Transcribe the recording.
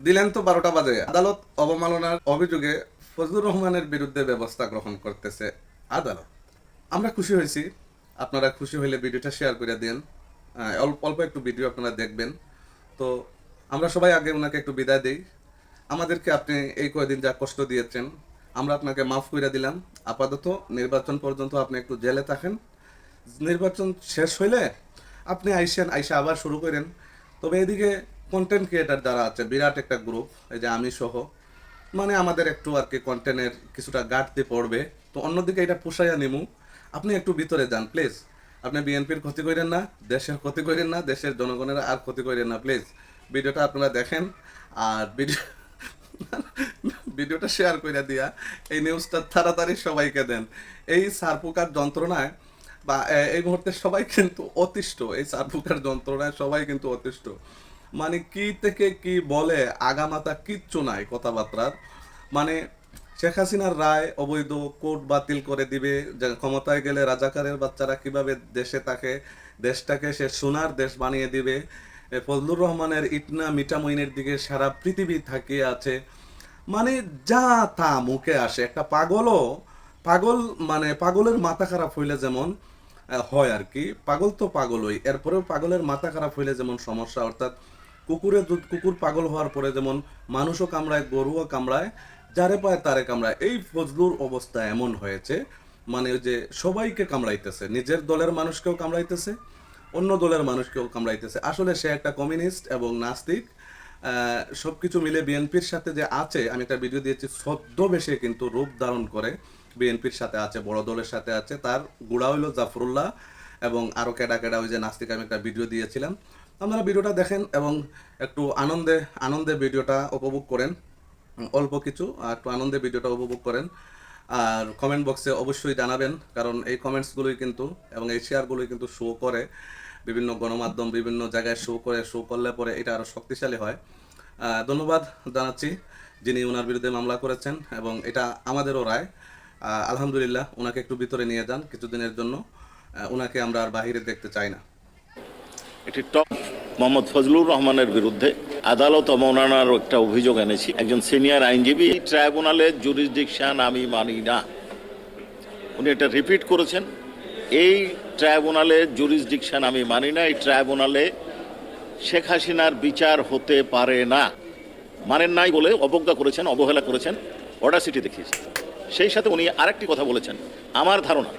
দিলেন তো 12টা বাজে। আদালত অবমাননার অভিযোগে ফজলুর রহমানের বিরুদ্ধে ব্যবস্থা গ্রহণ করতেছে আদালত। আমরা খুশি হয়েছি। আপনারা খুশি হইলে ভিডিওটা শেয়ার করে দেন। অল্প অল্প একটু ভিডিও আপনারা দেখবেন। তো আমরা সবাই আগে ওনাকে একটু বিদায় দেই। আমাদেরকে আপনি এই কয়দিন যা কষ্ট দিয়েছেন আমরা আপনাকে মাফ করে দিলাম। আপাতত নির্বাচন পর্যন্ত আপনি একটু জেলে থাকেন। নির্বাচন শেষ হইলে আপনি আইসা আবার শুরু করেন। তবে এদিকে কন্টেন্ট ক্রিয়েটার যারা আছে বিরাট একটা গ্রুপ, এই যে আমি সহ, মানে আমাদের একটু আর কি কন্টেন্টের কিছুটা ঘাটতি পড়বে। তো অন্যদিকে এটা পুষাইয়া নিমু। আপনি একটু ভিতরে যান প্লিজ। আপনি বিএনপির ক্ষতি করেন না, দেশের ক্ষতি করেন না, দেশের জনগণের আর ক্ষতি করেন না প্লিজ। ভিডিওটা আপনারা দেখেন আর ভিডিওটা শেয়ার করে দিয়া এই নিউজটা তাড়াতাড়ি সবাইকে দেন। এই সারপুকার যন্ত্রণায় বা এই মুহূর্তে সবাই কিন্তু অতিষ্ঠ। এই সারপুকার যন্ত্রণায় সবাই কিন্তু অতিষ্ঠ। মানে কি থেকে কি বলে আগামাতা কিচ্ছু নাই কথাবার্তার। মানে শেখ হাসিনার রায় অবৈধ, কোর্ট বাতিল করে দিবে, ক্ষমতায় গেলে রাজাকারের বাচ্চারা কিভাবে দেশে থাকে, দেশটাকে সে সোনার দেশ বানিয়ে দিবে। ফজলুর রহমানের ইটনা মিঠামইনের দিকে সারা পৃথিবী তাকিয়ে আছে। মানে যা তা মুখে আসে। একটা পাগল, মানে পাগলের মাথা খারাপ হইলে যেমন হয় আর কি, পাগল তো পাগলই, এরপরেও পাগলের মাথা খারাপ হইলে যেমন সমস্যা, অর্থাৎ কুকুর পাগল হওয়ার পরে যেমন মানুষও কামড়ায়, গরুও কামড়ায়, যারে পায় তারে কামড়ায়। এই ফজলুর অবস্থা এমন হয়েছে, মানে ওই যে সবাইকে কামড়াইতেছে, নিজের দলের মানুষকেও কামড়াইতেছে, অন্য দলের মানুষকেও কামড়াইতেছে। আসলে সে একটা কমিউনিস্ট এবং নাস্তিক। সবকিছু মিলে বিএনপির সাথে যে আছে, আমি একটা ভিডিও দিয়েছি, ছদ্মবেশে কিন্তু রূপ ধারণ করে বিএনপির সাথে আছে, বড় দলের সাথে আছে। তার গুড়া হইল জাফরুল্লাহ এবং আরো কেডা কেডা ওই যে নাস্তিক, আমি একটা ভিডিও দিয়েছিলাম। আপনারা ভিডিওটা দেখেন এবং একটু আনন্দে আনন্দে ভিডিওটা উপভোগ করেন। অল্প কিছু একটু আনন্দে ভিডিওটা উপভোগ করেন। আর কমেন্ট বক্সে অবশ্যই জানাবেন, কারণ এই কমেন্টসগুলোই কিন্তু এবং এই শেয়ারগুলোই কিন্তু শো করে বিভিন্ন গণমাধ্যম, বিভিন্ন জায়গায় শো করলে পরে এটা আরও শক্তিশালী হয়। ধন্যবাদ জানাচ্ছি যিনি ওনার বিরুদ্ধে মামলা করেছেন, এবং এটা আমাদেরও রায়। আলহামদুলিল্লাহ, ওনাকে একটু ভিতরে নিয়ে যান কিছুদিনের জন্য। ওনাকে আমরা আর বাহিরে দেখতে চাই না। একটি টপ মোহাম্মদ ফজলুর রহমানের বিরুদ্ধে আদালত অবমাননার একটা অভিযোগ এনেছি। একজন সিনিয়র আইনজীবী, ট্রাইব্যুনালের জুরিসডিকশন আমি মানি না, উনি এটা রিপিট করেছেন। এই ট্রাইব্যুনালের জুরিসডিকশন আমি মানি না, এই ট্রাইব্যুনালে শেখ হাসিনার বিচার হতে পারে না, মানেন নাই বলে অবজ্ঞা করেছেন, অবহেলা করেছেন, অডাসিটি দেখিয়েছেন। সেই সাথে উনি আরেকটি কথা বলেছেন, আমার ধারণা